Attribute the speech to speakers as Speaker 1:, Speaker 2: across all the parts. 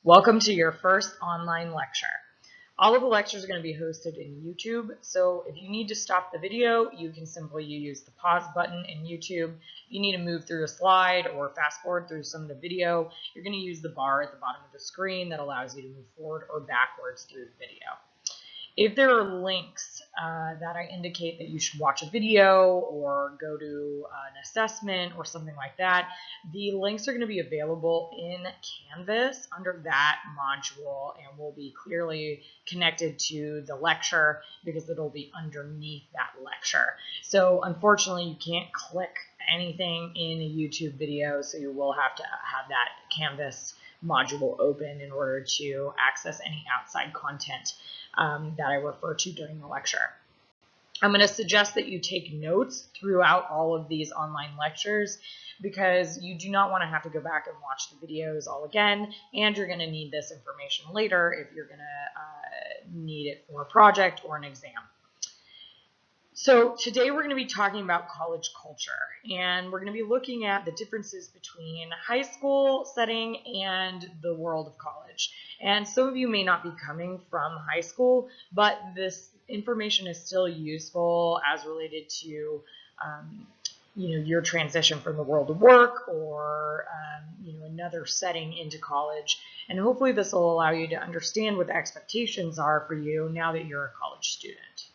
Speaker 1: Welcome to your first online lecture. All of the lectures are going to be hosted in YouTube, so if you need to stop the video, you can simply use the pause button in YouTube. If you need to move through a slide or fast forward through some of the video, you're going to use the bar at the bottom of the screen that allows you to move forward or backwards through the video. If there are links that I indicate that you should watch a video or go to an assessment or something like that, the links are going to be available in Canvas under that module and will be clearly connected to the lecture because it'll be underneath that lecture. So unfortunately, you can't click anything in a YouTube video, so you will have to have that Canvas module open in order to access any outside content that I refer to during the lecture. I'm going to suggest that you take notes throughout all of these online lectures because you do not want to have to go back and watch the videos all again, and you're going to need this information later if you're going to need it for a project or an exam. So today we're going to be talking about college culture, and we're going to be looking at the differences between high school setting and the world of college. And some of you may not be coming from high school, but this information is still useful as related to your transition from the world of work or another setting into college. And hopefully this will allow you to understand what the expectations are for you now that you're a college student.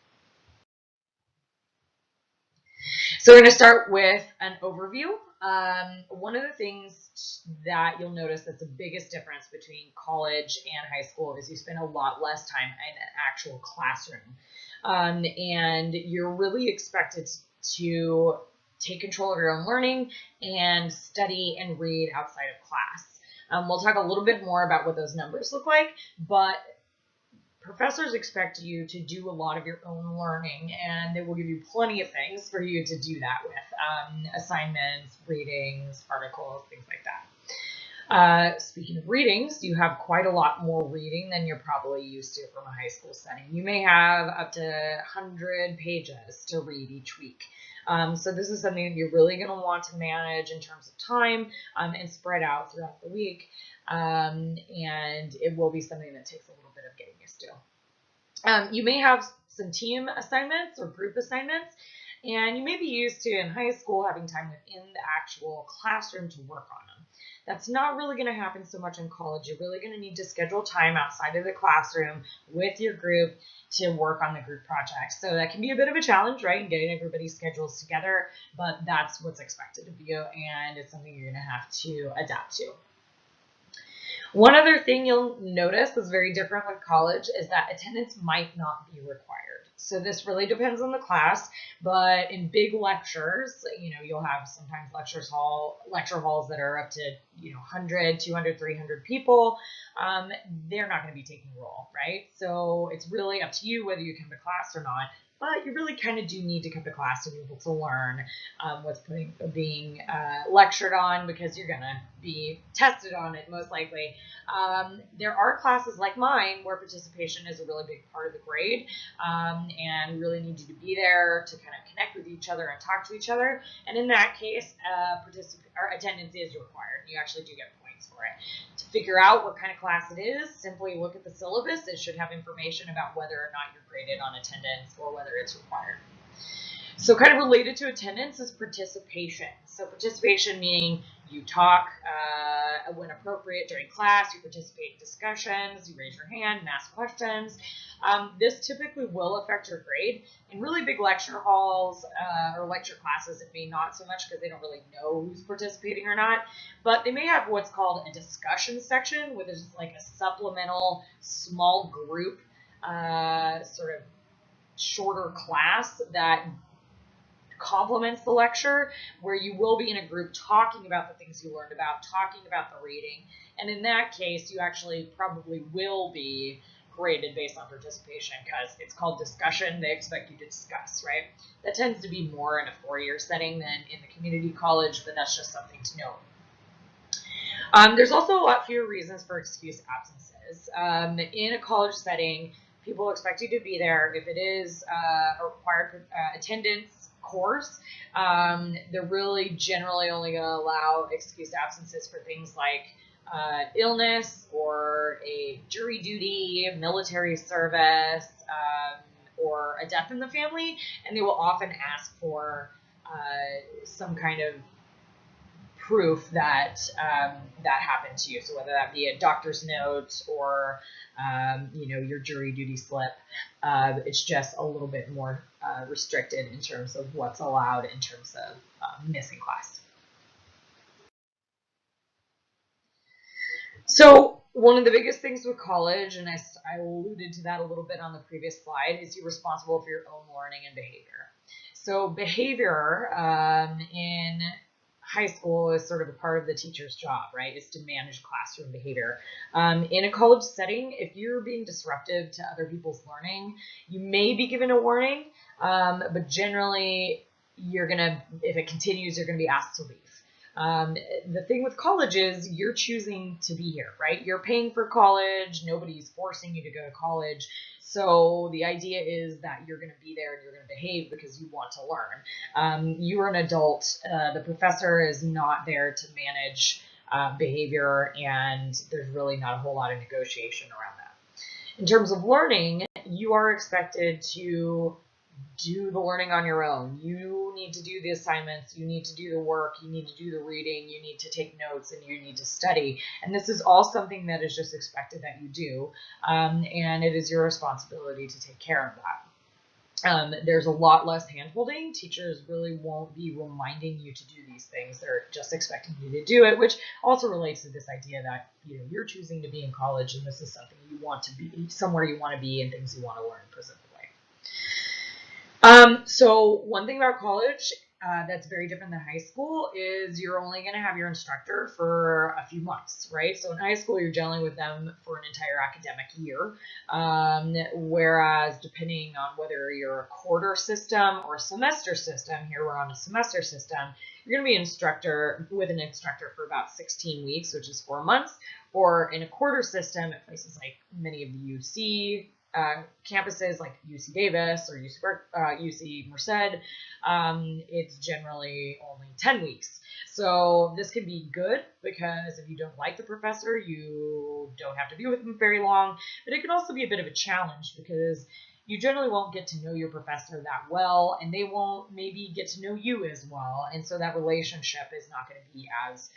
Speaker 1: So we're going to start with an overview. One of the things that you'll notice that's the biggest difference between college and high school is you spend a lot less time in an actual classroom. And you're really expected to take control of your own learning and study and read outside of class. We'll talk a little bit more about what those numbers look like, but professors expect you to do a lot of your own learning, and they will give you plenty of things for you to do that with, assignments, readings, articles, things like that. Speaking of readings, you have quite a lot more reading than you're probably used to from a high school setting. You may have up to 100 pages to read each week. So this is something that you're really going to want to manage in terms of time and spread out throughout the week. And it will be something that takes a little bit of getting used to. You may have some team assignments or group assignments, and you may be used to in high school having time within the actual classroom to work on them. That's not really going to happen so much in college. You're really going to need to schedule time outside of the classroom with your group to work on the group projects. So that can be a bit of a challenge, right, in getting everybody's schedules together, but that's what's expected of you, and it's something you're going to have to adapt to. One other thing you'll notice is very different with college is that attendance might not be required. So this really depends on the class, but in big lectures, you'll have sometimes lecture halls that are up to 100, 200, 300 people. They're not going to be taking roll, right? So it's really up to you whether you come to class or not. But you really kind of do need to come to class to be able to learn what's being lectured on, because you're going to be tested on it most likely. There are classes like mine where participation is a really big part of the grade, and we really need you to be there to kind of connect with each other and talk to each other. And in that case, attendance is required. You actually do get points for it. To figure out what kind of class it is, simply look at the syllabus. It should have information about whether or not you're graded on attendance or whether it's required. So kind of related to attendance is participation. So participation meaning you talk when appropriate during class, you participate in discussions, you raise your hand and ask questions. This typically will affect your grade. In really big lecture halls or lecture classes, it may not so much because they don't really know who's participating or not, but they may have what's called a discussion section, which is like a supplemental small group sort of shorter class that complements the lecture, where you will be in a group talking about the things you learned about, talking about the reading, and in that case you actually probably will be graded based on participation because it's called discussion. They expect you to discuss, right? That tends to be more in a four-year setting than in the community college, but that's just something to note. There's also a lot fewer reasons for excused absences. In a college setting, people expect you to be there. If it is a required attendance course, they're really generally only going to allow excused absences for things like illness or either a jury duty, military service, or a death in the family, and they will often ask for some kind of proof that that happened to you. So whether that be a doctor's note or your jury duty slip, it's just a little bit more restricted in terms of what's allowed in terms of missing class. So one of the biggest things with college, and I alluded to that a little bit on the previous slide, is you're responsible for your own learning and behavior. So behavior in high school is sort of a part of the teacher's job, right? Is to manage classroom behavior. In a college setting, if you're being disruptive to other people's learning, you may be given a warning, but generally if it continues, you're gonna be asked to leave. The thing with college is you're choosing to be here, right? You're paying for college. Nobody's forcing you to go to college. So the idea is that you're going to be there and you're going to behave because you want to learn. You are an adult. The professor is not there to manage behavior, and there's really not a whole lot of negotiation around that. In terms of learning, you are expected to do the learning on your own. You need to do the assignments, you need to do the work, you need to do the reading, you need to take notes, and you need to study. And this is all something that is just expected that you do, and it is your responsibility to take care of that. There's a lot less hand-holding. Teachers really won't be reminding you to do these things. They're just expecting you to do it, which also relates to this idea that you're choosing to be in college, and this is something you want to be, somewhere you want to be, and things you want to learn presently. So one thing about college that's very different than high school is you're only going to have your instructor for a few months, right? So in high school, you're dealing with them for an entire academic year, whereas depending on whether you're a quarter system or a semester system, here we're on a semester system, you're going to be with an instructor for about 16 weeks, which is 4 months, or in a quarter system at places like many of the UC campuses like UC Davis or UC Merced, it's generally only 10 weeks. So this can be good because if you don't like the professor, you don't have to be with them very long, but it can also be a bit of a challenge because you generally won't get to know your professor that well, and they won't maybe get to know you as well. And so that relationship is not going to be as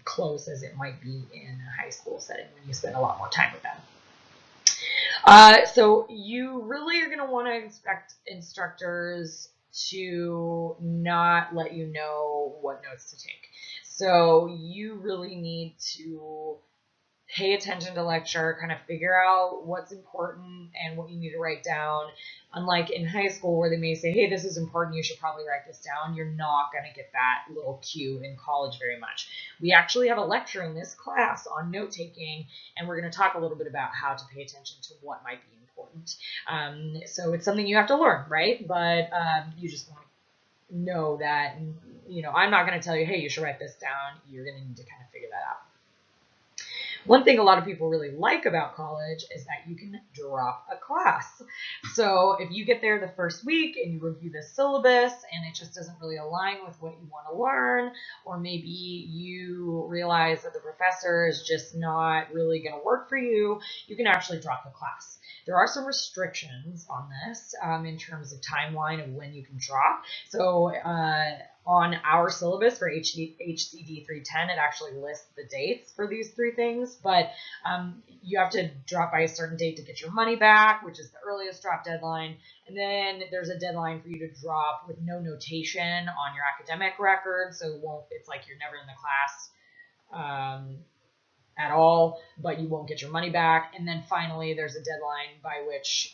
Speaker 1: close as it might be in a high school setting when you spend a lot more time with them. So you really are going to want to expect instructors to not let you know what notes to take. So you really need to pay attention to lecture, kind of figure out what's important and what you need to write down. Unlike in high school where they may say, hey, this is important, you should probably write this down. You're not going to get that little cue in college very much. We actually have a lecture in this class on note-taking, and we're going to talk a little bit about how to pay attention to what might be important. So it's something you have to learn, right? But you just want to know that, I'm not going to tell you, hey, you should write this down. You're going to need to kind of figure that out. One thing a lot of people really like about college is that you can drop a class. So if you get there the first week and you review the syllabus and it just doesn't really align with what you want to learn, or maybe you realize that the professor is just not really going to work for you, you can actually drop the class. There are some restrictions on this in terms of timeline of when you can drop. So on our syllabus for HCD 310, it actually lists the dates for these 3 things, but you have to drop by a certain date to get your money back, which is the earliest drop deadline. And then there's a deadline for you to drop with no notation on your academic record. So it's like you're never in the class at all, but you won't get your money back. And then finally, there's a deadline by which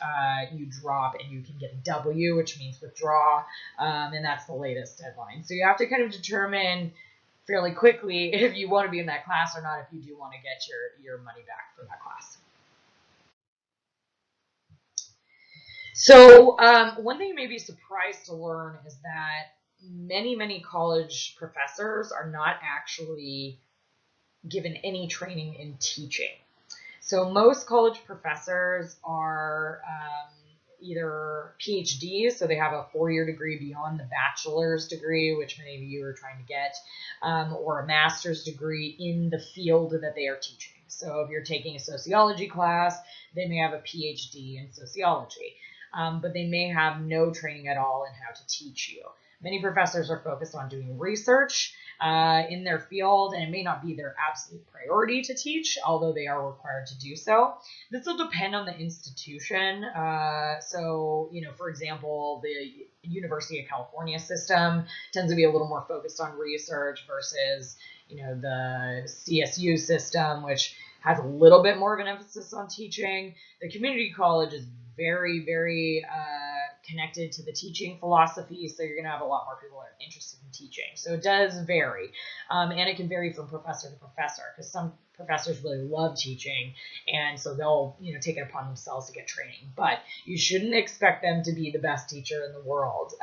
Speaker 1: you drop and you can get a W, which means withdraw, and that's the latest deadline. So you have to kind of determine fairly quickly if you want to be in that class or not, if you do want to get your money back for that class. So one thing you may be surprised to learn is that many college professors are not actually given any training in teaching. So most college professors are either PhDs, so they have a 4-year degree beyond the bachelor's degree, which many of you are trying to get, or a master's degree in the field that they are teaching. So if you're taking a sociology class, they may have a PhD in sociology, but they may have no training at all in how to teach you. Many professors are focused on doing research in their field, and it may not be their absolute priority to teach, although they are required to do so. This will depend on the institution. So, for example, the University of California system tends to be a little more focused on research versus, the CSU system, which has a little bit more of an emphasis on teaching. The community college is very, very connected to the teaching philosophy, so you're going to have a lot more people that are interested in teaching. So it does vary, and it can vary from professor to professor, because some professors really love teaching, and so they'll take it upon themselves to get training. But you shouldn't expect them to be the best teacher in the world.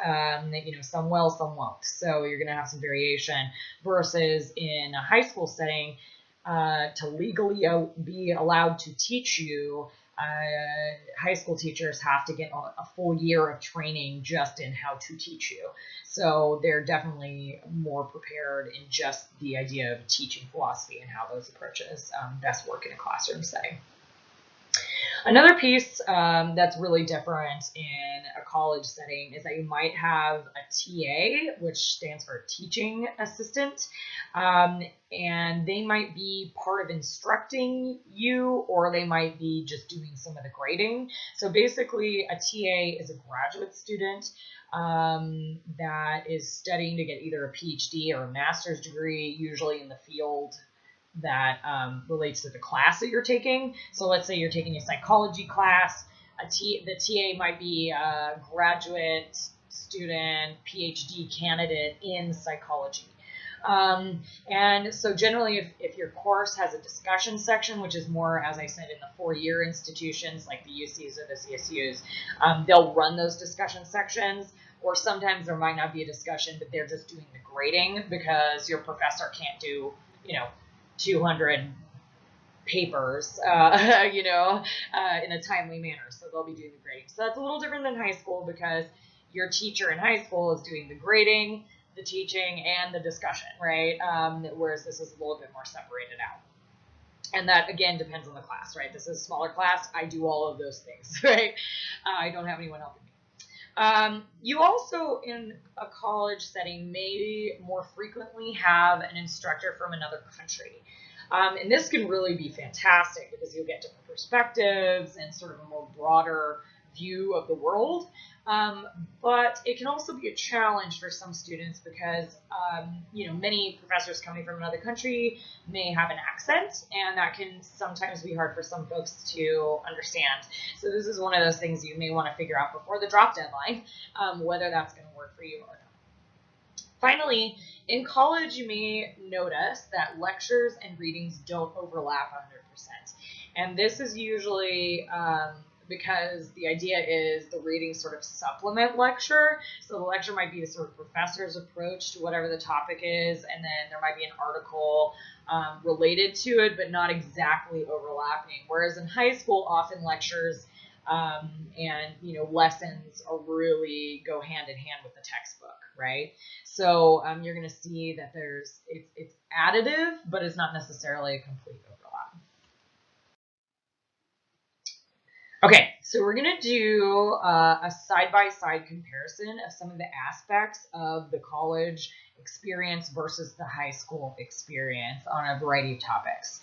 Speaker 1: Some will, some won't. So you're going to have some variation, versus in a high school setting, to legally be allowed to teach you, high school teachers have to get a full year of training just in how to teach you. So they're definitely more prepared in just the idea of teaching philosophy and how those approaches best work in a classroom setting. Another piece that's really different in a college setting is that you might have a TA, which stands for teaching assistant, and they might be part of instructing you, or they might be just doing some of the grading. So basically, a TA is a graduate student that is studying to get either a PhD or a master's degree, usually in the field that relates to the class that you're taking. So let's say you're taking a psychology class. The TA might be a graduate student, PhD candidate in psychology. And so generally, if your course has a discussion section, which is more, as I said, in the four-year institutions like the UCs or the CSUs, they'll run those discussion sections. Or sometimes there might not be a discussion, but they're just doing the grading because your professor can't do, 200 papers, in a timely manner. So they'll be doing the grading. So that's a little different than high school, because your teacher in high school is doing the grading, the teaching, and the discussion, right? Whereas this is a little bit more separated out. And that, again, depends on the class, right? This is a smaller class. I do all of those things, right? I don't have anyone helping me. You also, in a college setting, may more frequently have an instructor from another country. And this can really be fantastic because you'll get different perspectives and sort of a more broader view of the world. But it can also be a challenge for some students because, many professors coming from another country may have an accent, and that can sometimes be hard for some folks to understand. So this is one of those things you may want to figure out before the drop deadline, whether that's going to work for you or not. Finally, in college, you may notice that lectures and readings don't overlap 100%. And this is usually because the idea is the readings sort of supplement lecture. So the lecture might be the sort of professor's approach to whatever the topic is, and then there might be an article related to it, but not exactly overlapping. Whereas in high school, often lectures and lessons are really go hand in hand with the textbook, right? So you're going to see that it's additive, but it's not necessarily a complete overlap. Okay, so we're going to do a side-by-side comparison of some of the aspects of the college experience versus the high school experience on a variety of topics.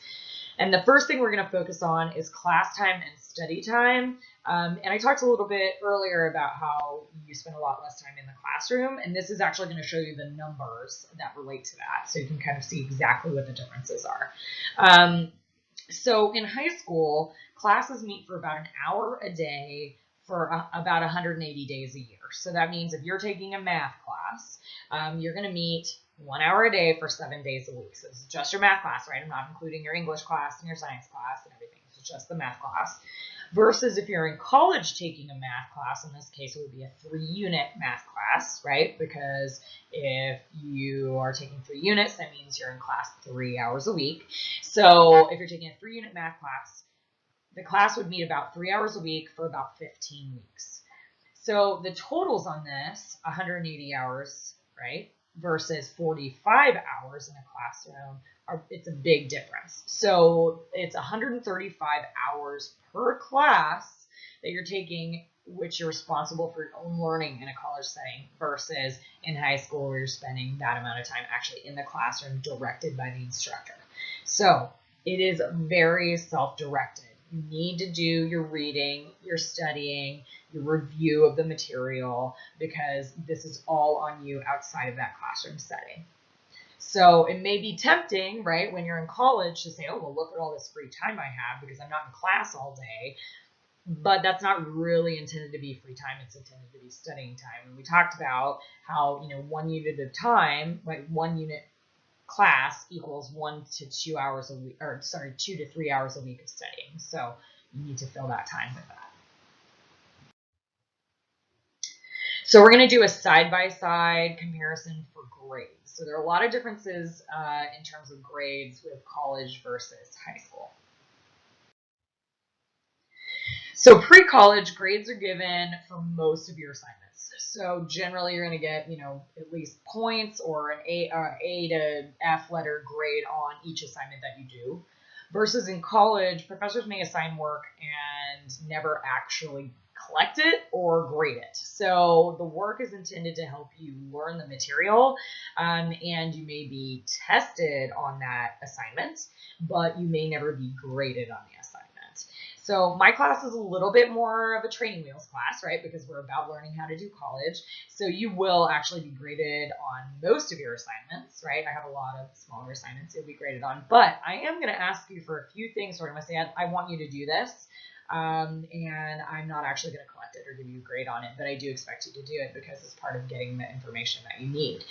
Speaker 1: And the first thing we're going to focus on is class time and study time. And I talked a little bit earlier about how you spend a lot less time in the classroom, and this is actually going to show you the numbers that relate to that, so you can kind of see exactly what the differences are. So in high school, classes meet for about an hour a day for about 180 days a year. So that means if you're taking a math class, you're going to meet 1 hour a day for 7 days a week. So this is just your math class, right? I'm not including your English class and your science class and everything. It's just the math class. Versus if you're in college taking a math class, in this case, it would be a 3-unit math class, right? Because if you are taking 3 units, that means you're in class 3 hours a week. So if you're taking a 3-unit math class, the class would meet about 3 hours a week for about 15 weeks. So the totals on this, 180 hours, right, versus 45 hours in a classroom, it's a big difference. So it's 135 hours per class that you're taking, which you're responsible for your own learning in a college setting, versus in high school where you're spending that amount of time actually in the classroom directed by the instructor. So it is very self-directed. You need to do your reading, your studying, your review of the material, because this is all on you outside of that classroom setting. So it may be tempting, right, when you're in college to say, oh, well, look at all this free time I have because I'm not in class all day. But that's not really intended to be free time. It's intended to be studying time. And we talked about how, 1 unit of time, like 1 unit class equals 1 to 2 hours a week, 2 to 3 hours a week of studying. So you need to fill that time with that. So we're going to do a side-by-side comparison for grades. So there are a lot of differences in terms of grades with college versus high school. So pre-college, grades are given for most of your assignments. So generally you're going to get, at least points or an A to F letter grade on each assignment that you do. Versus in college, professors may assign work and never actually collect it or grade it. So the work is intended to help you learn the material, and you may be tested on that assignment, but you may never be graded on the assignment. So my class is a little bit more of a training wheels class, right? Because we're about learning how to do college. So you will actually be graded on most of your assignments, right? I have a lot of smaller assignments you'll be graded on, but I am going to ask you for a few things. So I'm going to say, I want you to do this. And I'm not actually going to collect it or give you a grade on it, but I do expect you to do it because it's part of getting the information that you need.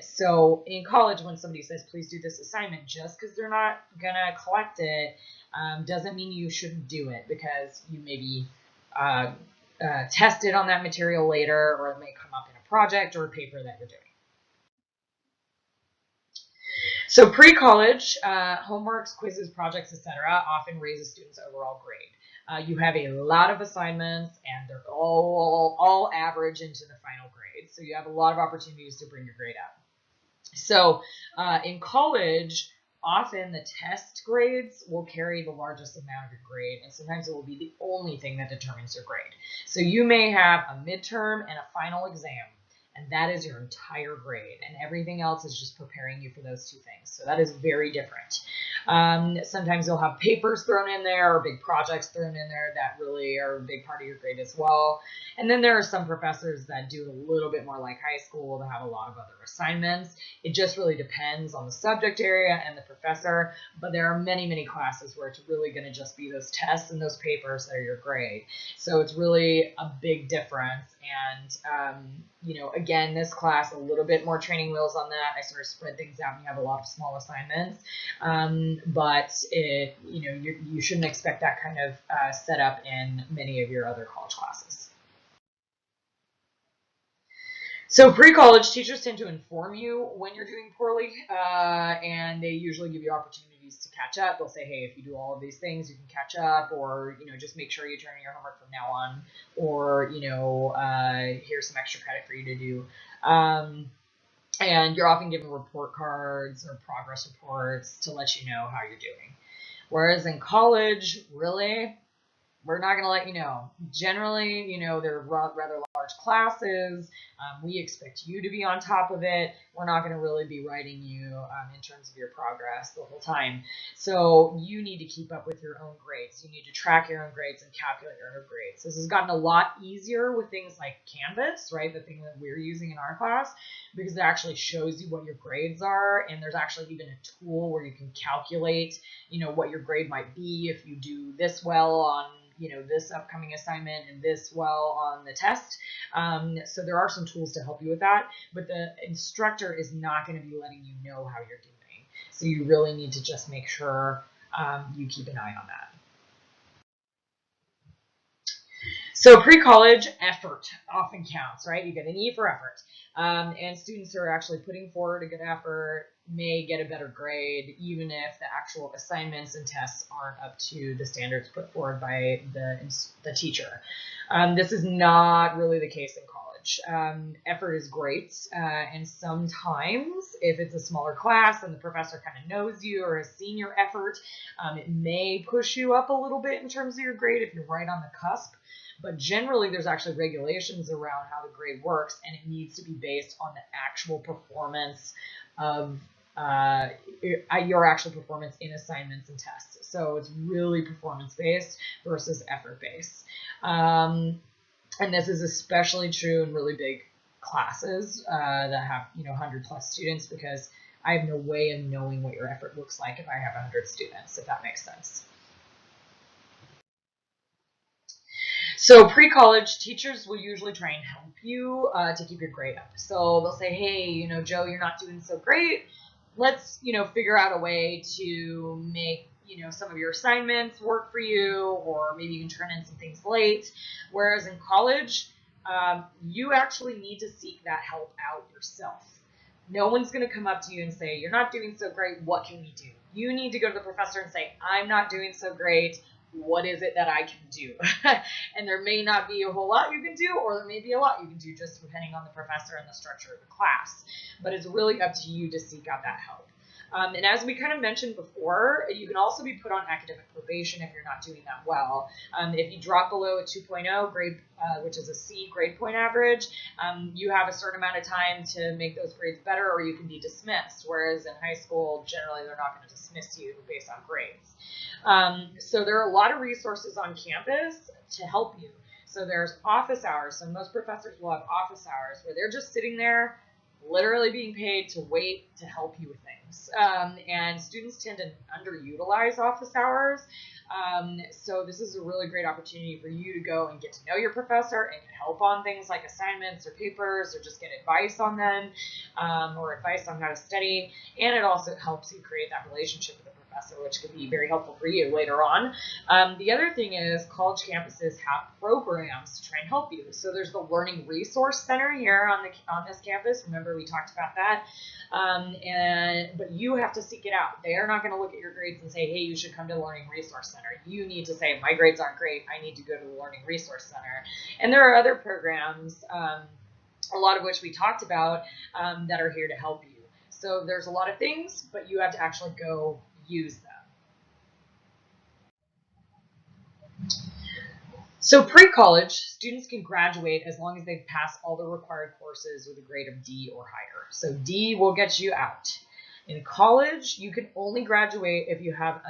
Speaker 1: So in college, when somebody says, please do this assignment, just because they're not going to collect it, doesn't mean you shouldn't do it, because you may be tested on that material later, or it may come up in a project or a paper that you're doing. So pre-college, homeworks, quizzes, projects, etc. often raise a student's overall grade. You have a lot of assignments, and they're all average into the final grade. So you have a lot of opportunities to bring your grade up. So in college, often the test grades will carry the largest amount of your grade, and sometimes it will be the only thing that determines your grade. So you may have a midterm and a final exam, and that is your entire grade, and everything else is just preparing you for those two things. So that is very different. Sometimes you'll have papers thrown in there or big projects thrown in there that really are a big part of your grade as well. And then there are some professors that do a little bit more like high school, that have a lot of other assignments. It just really depends on the subject area and the professor, but there are many, many classes where it's really going to just be those tests and those papers that are your grade. So it's really a big difference. And, again, this class, a little bit more training wheels on that. I sort of spread things out and you have a lot of small assignments. But you shouldn't expect that kind of setup in many of your other college classes. So pre-college, teachers tend to inform you when you're doing poorly, and they usually give you opportunities to catch up. They'll say, hey, if you do all of these things, you can catch up, or, just make sure you turn in your homework from now on, or, here's some extra credit for you to do. And you're often given report cards or progress reports to let you know how you're doing. Whereas in college, really, we're not going to let you know. Generally, they're rather large classes. We expect you to be on top of it. We're not going to really be writing you in terms of your progress the whole time. So you need to keep up with your own grades. You need to track your own grades and calculate your own grades. This has gotten a lot easier with things like Canvas, right? The thing that we're using in our class, because it actually shows you what your grades are. And there's actually even a tool where you can calculate, what your grade might be if you do this well on this upcoming assignment and this well on the test. So there are some tools to help you with that, but the instructor is not going to be letting you know how you're doing. So you really need to just make sure you keep an eye on that. So pre-college effort often counts, right? You get an E for effort. And students who are actually putting forward a good effort may get a better grade, even if the actual assignments and tests aren't up to the standards put forward by the teacher. This is not really the case in college. college. Effort is great, and sometimes if it's a smaller class and the professor kind of knows you or has seen your effort, it may push you up a little bit in terms of your grade if you're right on the cusp. But generally, there's actually regulations around how the grade works, and it needs to be based on the actual performance of your actual performance in assignments and tests. So it's really performance-based versus effort-based. And this is especially true in really big classes that have 100 plus students, because I have no way of knowing what your effort looks like if I have 100 students, if that makes sense. So pre-college, teachers will usually try and help you to keep your grade up. So they'll say, hey, Joe, you're not doing so great. Let's, figure out a way to make, some of your assignments work for you, or maybe you can turn in some things late. Whereas in college, you actually need to seek that help out yourself. No one's going to come up to you and say, you're not doing so great. What can we do? You need to go to the professor and say, I'm not doing so great. What is it that I can do? And there may not be a whole lot you can do, or there may be a lot you can do, just depending on the professor and the structure of the class. But it's really up to you to seek out that help. And as we kind of mentioned before, you can also be put on academic probation if you're not doing that well. If you drop below a 2.0 grade, which is a C grade point average, you have a certain amount of time to make those grades better, or you can be dismissed. Whereas in high school, generally they're not going to dismiss you based on grades. So there are a lot of resources on campus to help you. So there's office hours. So most professors will have office hours where they're just sitting there literally being paid to wait to help you with things. And students tend to underutilize office hours. So this is a really great opportunity for you to go and get to know your professor and get help on things like assignments or papers, or just get advice on them, or advice on how to study. And it also helps you create that relationship with the professor, which could be very helpful for you later on. The other thing is college campuses have programs to try and help you. So there's the Learning Resource Center here on this campus. Remember, we talked about that. But you have to seek it out. They are not going to look at your grades and say, hey, you should come to the Learning Resource Center. You need to say, my grades aren't great. I need to go to the Learning Resource Center. And there are other programs, a lot of which we talked about, that are here to help you. So there's a lot of things, but you have to actually go use them. So pre-college, students can graduate as long as they've passed all the required courses with a grade of D or higher. So D will get you out. In college, you can only graduate if you have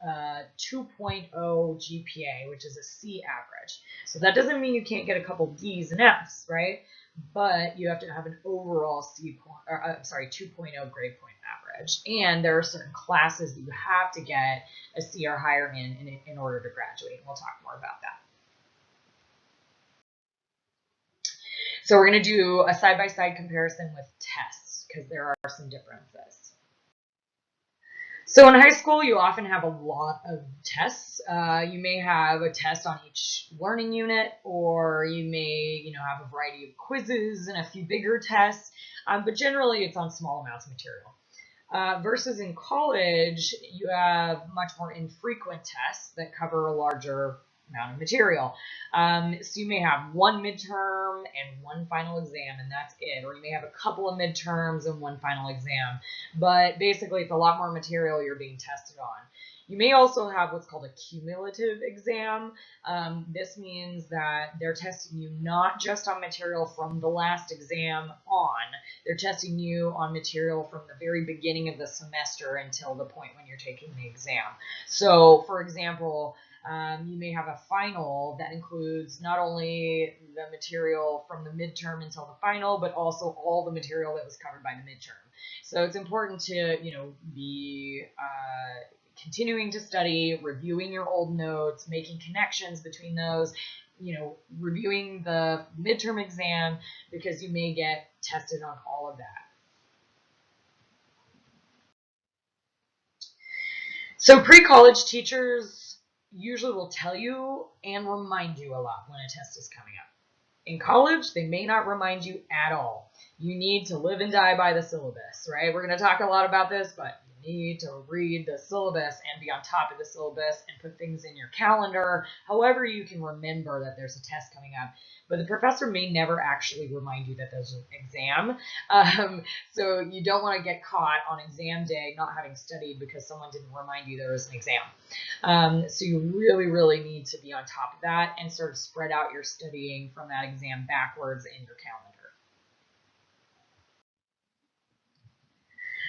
Speaker 1: a 2.0 GPA, which is a C average. So that doesn't mean you can't get a couple D's and F's, right? But you have to have an overall 2.0 grade point average. And there are certain classes that you have to get a C or higher in order to graduate. And we'll talk more about that. So we're going to do a side-by-side comparison with tests, because there are some differences. So in high school, you often have a lot of tests. You may have a test on each learning unit, or you may, have a variety of quizzes and a few bigger tests, but generally it's on small amounts of material. Versus in college, you have much more infrequent tests that cover a larger amount of material. So you may have one midterm and one final exam, and that's it. Or you may have a couple of midterms and one final exam. But basically, it's a lot more material you're being tested on. You may also have what's called a cumulative exam. This means that they're testing you not just on material from the last exam on. They're testing you on material from the very beginning of the semester until the point when you're taking the exam. So, for example, you may have a final that includes not only the material from the midterm until the final, but also all the material that was covered by the midterm. So it's important to, be continuing to study, reviewing your old notes, making connections between those, reviewing the midterm exam, because you may get tested on all of that. So pre-college teachers usually will tell you and remind you a lot when a test is coming up. In college, they may not remind you at all. You need to live and die by the syllabus, right? We're going to talk a lot about this, but You need to read the syllabus and be on top of the syllabus and put things in your calendar. However, you can remember that there's a test coming up. But the professor may never actually remind you that there's an exam. So you don't want to get caught on exam day not having studied because someone didn't remind you there was an exam. So you really, really need to be on top of that and sort of spread out your studying from that exam backwards in your calendar.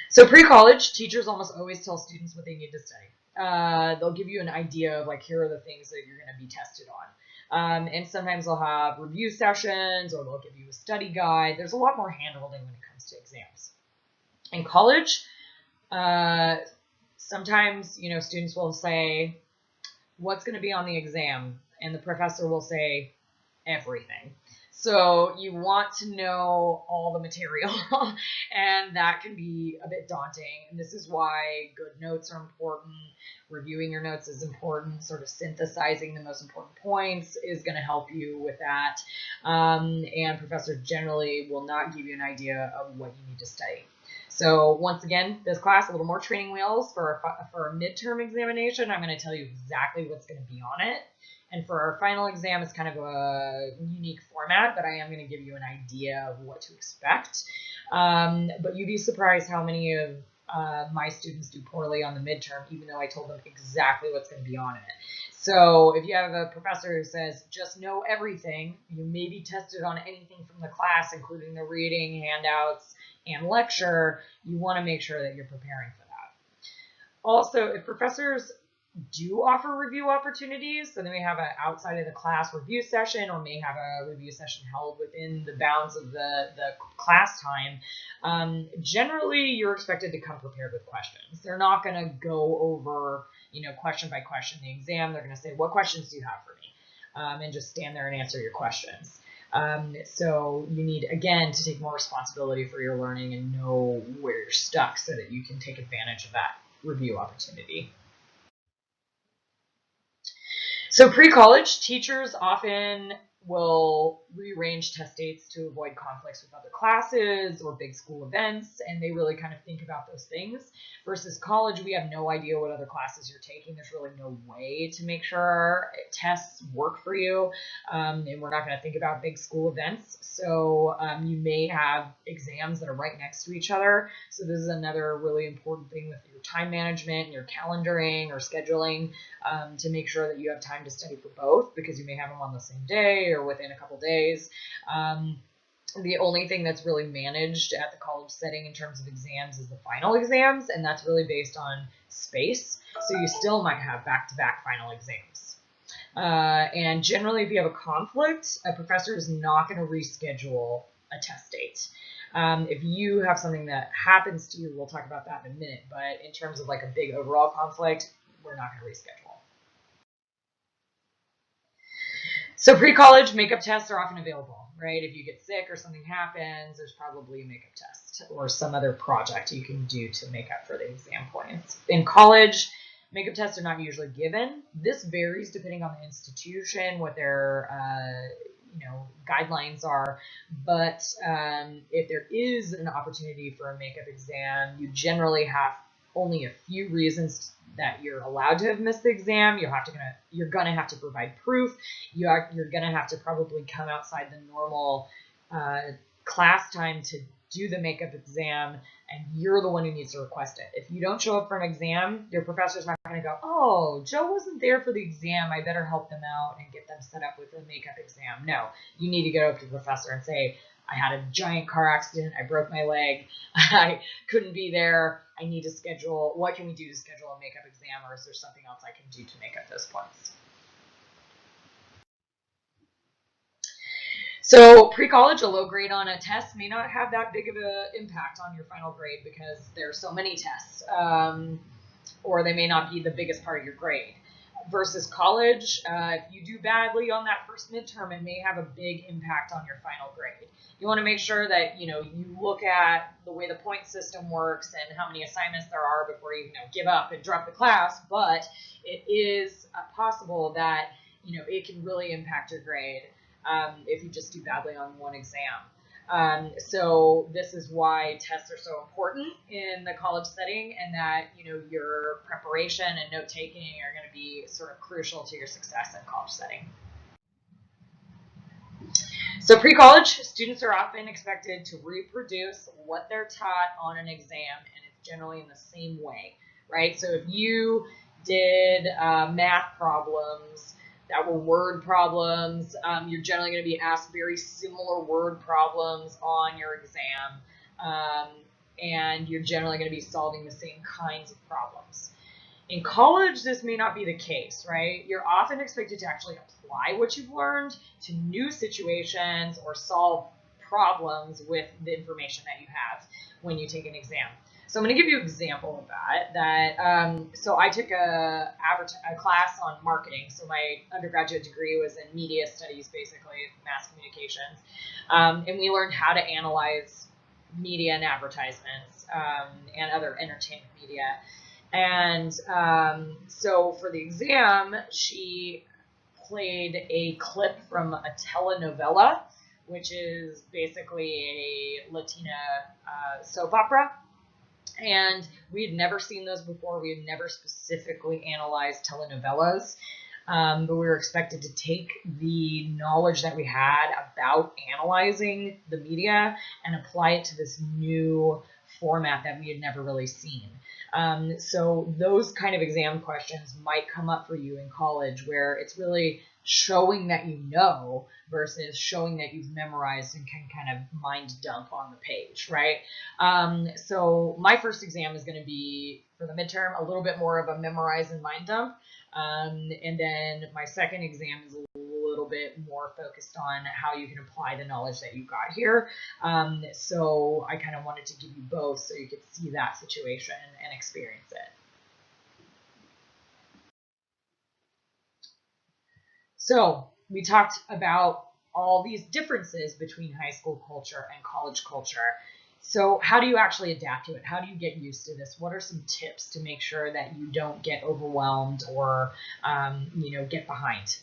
Speaker 1: So pre-college, teachers almost always tell students what they need to study. They'll give you an idea of like, here are the things that you're going to be tested on. And sometimes they'll have review sessions or they'll give you a study guide. There's a lot more handholding when it comes to exams. In college, sometimes, students will say, what's going to be on the exam? And the professor will say, everything. So you want to know all the material, and that can be a bit daunting. And this is why good notes are important. Reviewing your notes is important. Sort of synthesizing the most important points is going to help you with that. And professors generally will not give you an idea of what you need to study. So once again, this class, a little more training wheels for a midterm examination. I'm going to tell you exactly what's going to be on it. And for our final exam, it's kind of a unique format, but I am going to give you an idea of what to expect. But you'd be surprised how many of my students do poorly on the midterm, even though I told them exactly what's going to be on it. So if you have a professor who says, just know everything, you may be tested on anything from the class, including the reading, handouts, and lecture, you want to make sure that you're preparing for that. Also, if professors do offer review opportunities, so they may have an outside of the class review session or may have a review session held within the bounds of the class time, generally you're expected to come prepared with questions. They're not going to go over, question by question the exam. They're going to say, what questions do you have for me? And just stand there and answer your questions. So you need, again, to take more responsibility for your learning and know where you're stuck so that you can take advantage of that review opportunity. So pre-college, teachers often will rearrange test dates to avoid conflicts with other classes or big school events, and they really kind of think about those things. Versus college, we have no idea what other classes you're taking. There's really no way to make sure tests work for you, and we're not going to think about big school events. So you may have exams that are right next to each other. So this is another really important thing with your time management and your calendaring or scheduling, to make sure that you have time to study for both, because you may have them on the same day or within a couple days. The only thing that's really managed at the college setting in terms of exams is the final exams, and that's really based on space. So you still might have back-to-back final exams. And generally, if you have a conflict, a professor is not going to reschedule a test date. If you have something that happens to you, we'll talk about that in a minute, but in terms of like a big overall conflict, we're not going to reschedule. So pre-college makeup tests are often available, right? If you get sick or something happens, there's probably a makeup test or some other project you can do to make up for the exam points. In college, makeup tests are not usually given. This varies depending on the institution, what their guidelines are. But if there is an opportunity for a makeup exam, you generally have only a few reasons that you're allowed to have missed the exam. You're gonna have to provide proof. You're gonna have to probably come outside the normal class time to do the makeup exam, and you're the one who needs to request it. If you don't show up for an exam, your professor's not going to go, oh, Joe wasn't there for the exam, I better help them out and get them set up with a makeup exam. No, you need to go up to the professor and say, I had a giant car accident, I broke my leg, I couldn't be there, I need to schedule, what can we do to schedule a makeup exam, or is there something else I can do to make up those points? So pre-college, a low grade on a test may not have that big of an impact on your final grade because there's so many tests, or they may not be the biggest part of your grade. Versus college, if you do badly on that first midterm, it may have a big impact on your final grade. You want to make sure that you look at the way the point system works and how many assignments there are before you give up and drop the class. But it is possible that it can really impact your grade if you just do badly on one exam. So this is why tests are so important in the college setting, and that, your preparation and note taking are going to be sort of crucial to your success in college setting. So pre-college, students are often expected to reproduce what they're taught on an exam, and it's generally in the same way, right? So if you did math problems that were word problems, you're generally going to be asked very similar word problems on your exam, and you're generally going to be solving the same kinds of problems. In college, this may not be the case, right? You're often expected to actually apply what you've learned to new situations or solve problems with the information that you have when you take an exam. So I'm going to give you an example of that. So I took a class on marketing. So my undergraduate degree was in media studies, basically mass communications, and we learned how to analyze media and advertisements and other entertainment media. And so for the exam, she played a clip from a telenovela, which is basically a Latina soap opera. And we had never seen those before. We had never specifically analyzed telenovelas. But we were expected to take the knowledge that we had about analyzing the media and apply it to this new format that we had never really seen. So those kind of exam questions might come up for you in college, where it's really showing that you know versus showing that you've memorized and can kind of mind dump on the page, right? So my first exam is going to be, for the midterm, a little bit more of a memorize and mind dump. And then my second exam is a little bit more focused on how you can apply the knowledge that you got here. So I kind of wanted to give you both so you could see that situation and experience it. So we talked about all these differences between high school culture and college culture. So how do you actually adapt to it? How do you get used to this? What are some tips to make sure that you don't get overwhelmed or, get behind?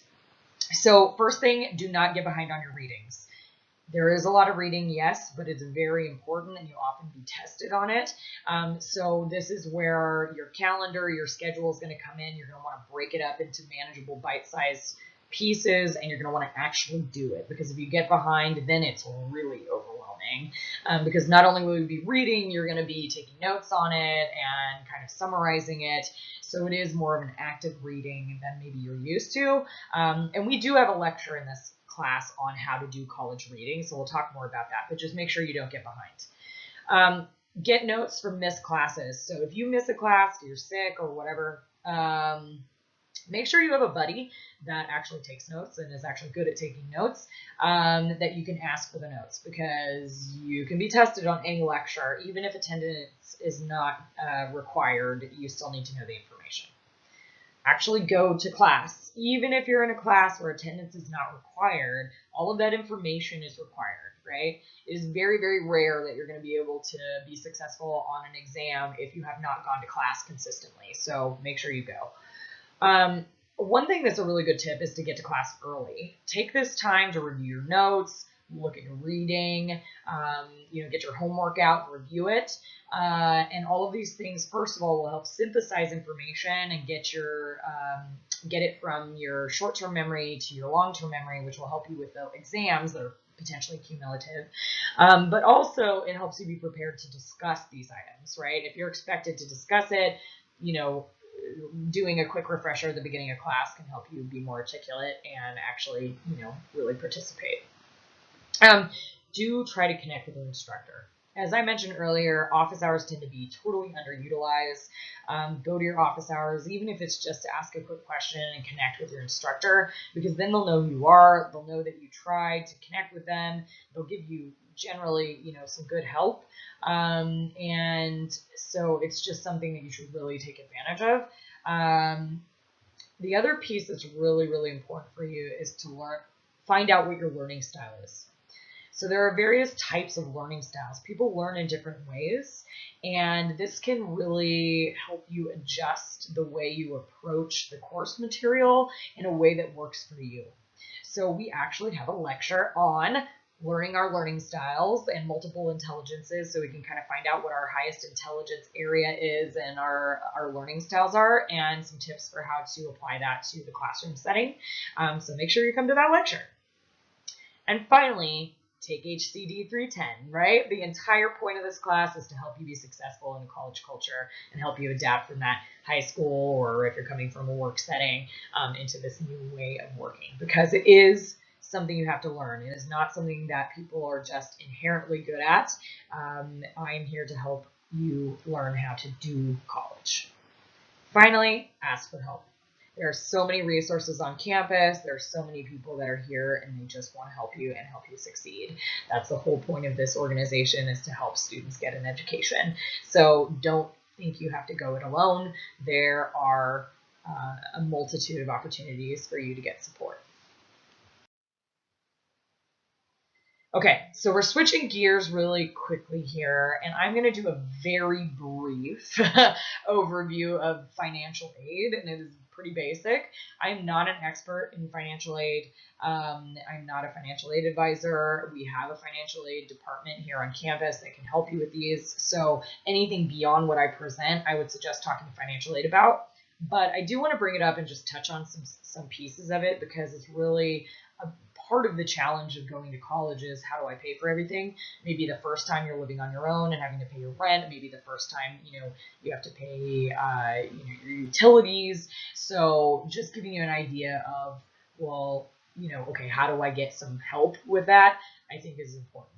Speaker 1: So first thing, do not get behind on your readings. There is a lot of reading, yes, but it's very important and you'll often be tested on it. So this is where your calendar, your schedule is going to come in. You're going to want to break it up into manageable bite-sized pieces, and you're going to want to actually do it, because if you get behind, then it's really overwhelming, because not only will you be reading, you're going to be taking notes on it and kind of summarizing it. So it is more of an active reading than maybe you're used to. And we do have a lecture in this class on how to do college reading, so we'll talk more about that, but just make sure you don't get behind. Get notes from missed classes. So if you miss a class, you're sick or whatever, make sure you have a buddy that actually takes notes and is actually good at taking notes, that you can ask for the notes, because you can be tested on any lecture. Even if attendance is not required, you still need to know the information. Actually go to class. Even if you're in a class where attendance is not required, all of that information is required, right? It is very, very rare that you're going to be able to be successful on an exam if you have not gone to class consistently. So make sure you go. One thing that's a really good tip is to get to class early. Take this time to review your notes, look at your reading, get your homework out, review it. And all of these things, first of all, will help synthesize information and get it from your short-term memory to your long-term memory, which will help you with the exams that are potentially cumulative. But also it helps you be prepared to discuss these items, right? If you're expected to discuss it, doing a quick refresher at the beginning of class can help you be more articulate and actually, really participate. Do try to connect with your instructor. As I mentioned earlier, office hours tend to be totally underutilized. Go to your office hours, even if it's just to ask a quick question and connect with your instructor, because then they'll know who you are. They'll know that you tried to connect with them. They'll give you generally, some good help. And so it's just something that you should really take advantage of. The other piece that's really, really important for you is to find out what your learning style is. So there are various types of learning styles. People learn in different ways, and this can really help you adjust the way you approach the course material in a way that works for you. So we actually have a lecture on learning our learning styles and multiple intelligences so we can kind of find out what our highest intelligence area is and our learning styles are, and some tips for how to apply that to the classroom setting. So make sure you come to that lecture. And finally, take HCD 310, right? The entire point of this class is to help you be successful in the college culture and help you adapt from that high school, or if you're coming from a work setting, into this new way of working, because it is something you have to learn. It is not something that people are just inherently good at. I'm here to help you learn how to do college. Finally, ask for help. There are so many resources on campus. There are so many people that are here and they just want to help you and help you succeed. That's the whole point of this organization, is to help students get an education. So don't think you have to go it alone. There are a multitude of opportunities for you to get support. Okay, so we're switching gears really quickly here, and I'm going to do a very brief overview of financial aid, and it is pretty basic. I'm not an expert in financial aid. I'm not a financial aid advisor. We have a financial aid department here on campus that can help you with these. So anything beyond what I present, I would suggest talking to financial aid about. But I do want to bring it up and just touch on some pieces of it, because it's really a part of the challenge of going to college is, how do I pay for everything? Maybe the first time you're living on your own and having to pay your rent. Maybe the first time, you have to pay your utilities. So just giving you an idea of, well, okay, how do I get some help with that, I think is important.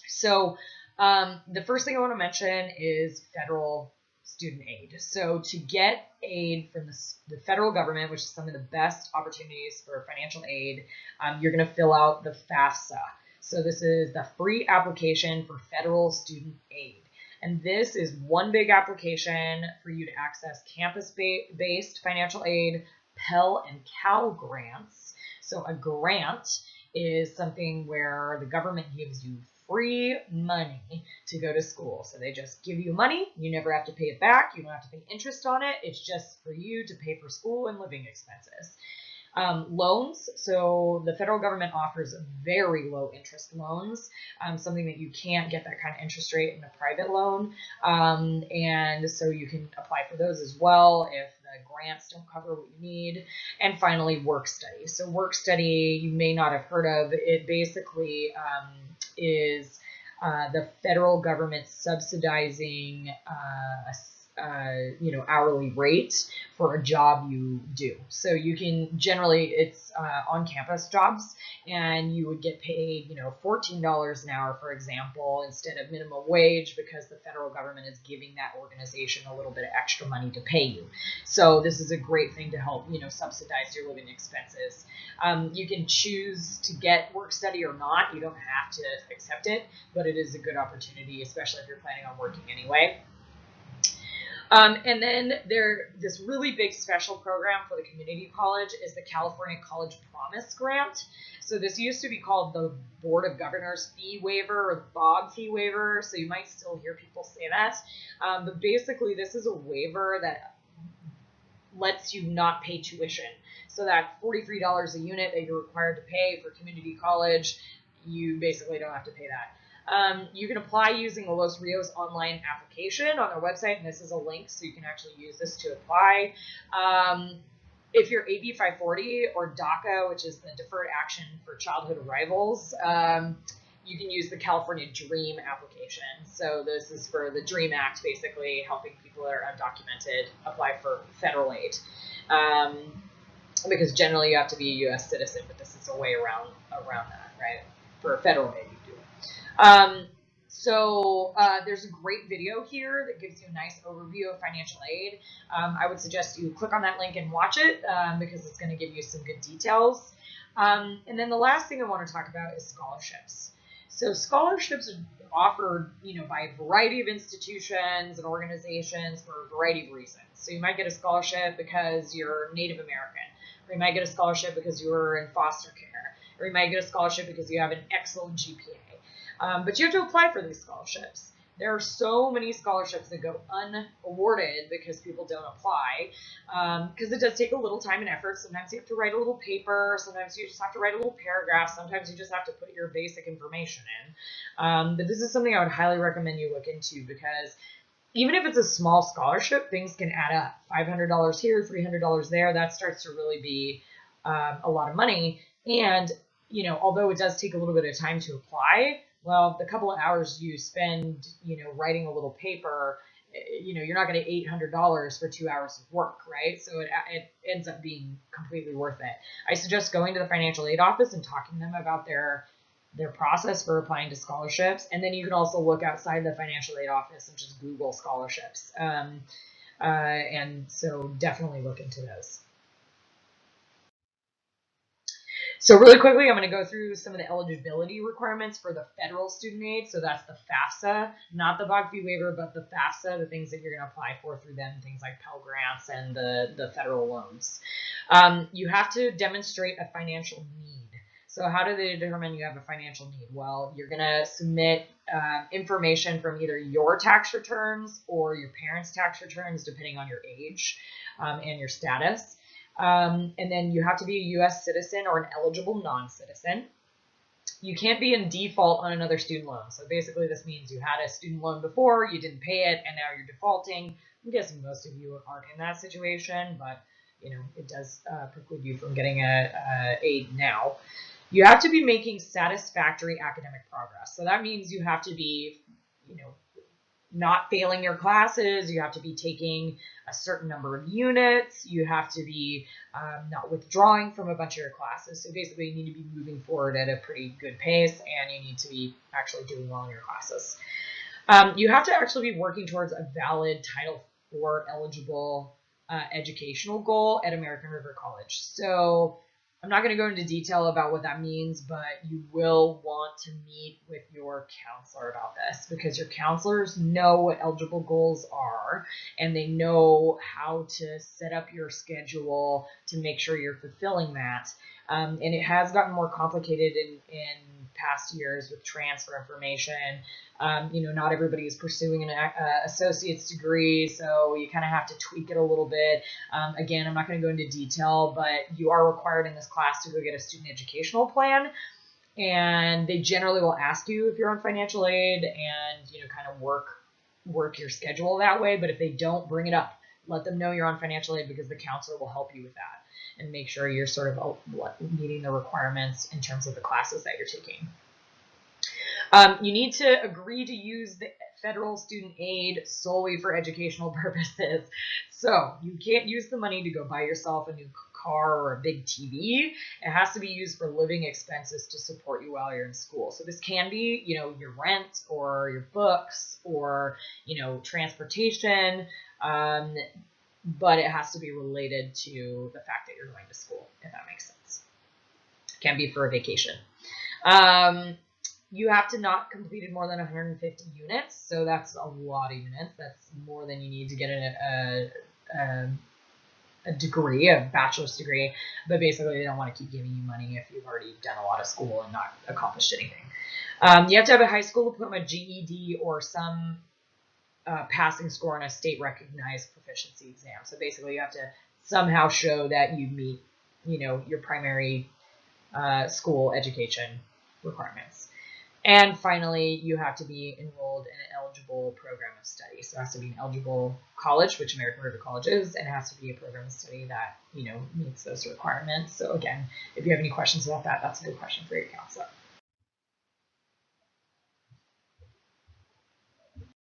Speaker 1: So the first thing I want to mention is federal student aid. So to get aid from the federal government, which is some of the best opportunities for financial aid, you're going to fill out the FAFSA. So this is the free application for federal student aid. And this is one big application for you to access campus-based financial aid, Pell and Cal grants. So a grant is something where the government gives you free money to go to school. So they just give you money. You never have to pay it back. You don't have to pay interest on it. It's just for you to pay for school and living expenses. Loans. So the federal government offers very low interest loans, something that you can't get that kind of interest rate in a private loan. And so you can apply for those as well if the grants don't cover what you need. And finally, work study. So work study, you may not have heard of. It basically is the federal government subsidizing hourly rate for a job you do. So you can generally, it's on-campus jobs, and you would get paid, $14 an hour, for example, instead of minimum wage, because the federal government is giving that organization a little bit of extra money to pay you. So this is a great thing to help, subsidize your living expenses. You can choose to get work study or not. You don't have to accept it, but it is a good opportunity, especially if you're planning on working anyway. And then this really big special program for the community college is the California College Promise Grant. So this used to be called the Board of Governors fee waiver, or the BOG fee waiver. So you might still hear people say that. But basically, this is a waiver that lets you not pay tuition. So that $43 a unit that you're required to pay for community college, you basically don't have to pay that. You can apply using the Los Rios online application on their website, and this is a link, so you can actually use this to apply. If you're AB 540 or DACA, which is the Deferred Action for Childhood Arrivals, you can use the California DREAM application. So this is for the DREAM Act, basically helping people that are undocumented apply for federal aid. Because generally you have to be a U.S. citizen, but this is a way around that, right? For federal aid, you do it. There's a great video here that gives you a nice overview of financial aid. I would suggest you click on that link and watch it because it's going to give you some good details. And then the last thing I want to talk about is scholarships. So scholarships are offered, by a variety of institutions and organizations for a variety of reasons. So you might get a scholarship because you're Native American, or you might get a scholarship because you're in foster care, or you might get a scholarship because you have an excellent GPA. But you have to apply for these scholarships. There are so many scholarships that go unawarded because people don't apply, because it does take a little time and effort. Sometimes you have to write a little paper. Sometimes you just have to write a little paragraph. Sometimes you just have to put your basic information in. But this is something I would highly recommend you look into, because even if it's a small scholarship, things can add up. $500 here, $300 there. That starts to really be a lot of money. And, although it does take a little bit of time to apply, well, the couple of hours you spend, writing a little paper, you're not going to $800 for 2 hours of work, right? So it ends up being completely worth it. I suggest going to the financial aid office and talking to them about their process for applying to scholarships. And then you can also look outside the financial aid office and just Google scholarships. And so definitely look into those. So really quickly, I'm going to go through some of the eligibility requirements for the federal student aid. So that's the FAFSA, not the Bach fee waiver, but the FAFSA, the things that you're going to apply for through them, things like Pell Grants and the federal loans. You have to demonstrate a financial need. So how do they determine you have a financial need? Well, you're going to submit information from either your tax returns or your parents' tax returns, depending on your age and your status. And then you have to be a U.S. citizen or an eligible non-citizen. You can't be in default on another student loan. So basically this means you had a student loan before, you didn't pay it, and now you're defaulting. I'm guessing most of you aren't in that situation, but it does preclude you from getting aid now. You have to be making satisfactory academic progress. So that means you have to be, not failing your classes. You have to be taking a certain number of units. You have to be not withdrawing from a bunch of your classes. So basically you need to be moving forward at a pretty good pace, and you need to be actually doing well in your classes. You have to actually be working towards a valid Title IV eligible educational goal at American River College. So I'm not going to go into detail about what that means, but you will want to meet with your counselor about this, because your counselors know what eligible goals are, and they know how to set up your schedule to make sure you're fulfilling that. And it has gotten more complicated in past years with transfer information. Not everybody is pursuing an associate's degree, so you kind of have to tweak it a little bit. Again, I'm not going to go into detail, but you are required in this class to go get a student educational plan, and they generally will ask you if you're on financial aid and kind of work your schedule that way. But if they don't, bring it up. Let them know you're on financial aid, because the counselor will help you with that and make sure you're sort of meeting the requirements in terms of the classes that you're taking. You need to agree to use the federal student aid solely for educational purposes. So you can't use the money to go buy yourself a new car or a big TV. It has to be used for living expenses to support you while you're in school. So this can be, your rent or your books or, transportation. But it has to be related to the fact that you're going to school, if that makes sense. It can be for a vacation. You have to not completed more than 150 units. So that's a lot of units. That's more than you need to get a degree, a bachelor's degree. But basically, they don't want to keep giving you money if you've already done a lot of school and not accomplished anything. You have to have a high school diploma, GED, or some passing score on a state-recognized proficiency exam. So basically, you have to somehow show that you meet, your primary school education requirements. And finally, you have to be enrolled in an eligible program of study. So it has to be an eligible college, which American River College is, and it has to be a program of study that, meets those requirements. So again, if you have any questions about that, that's a good question for your counselor.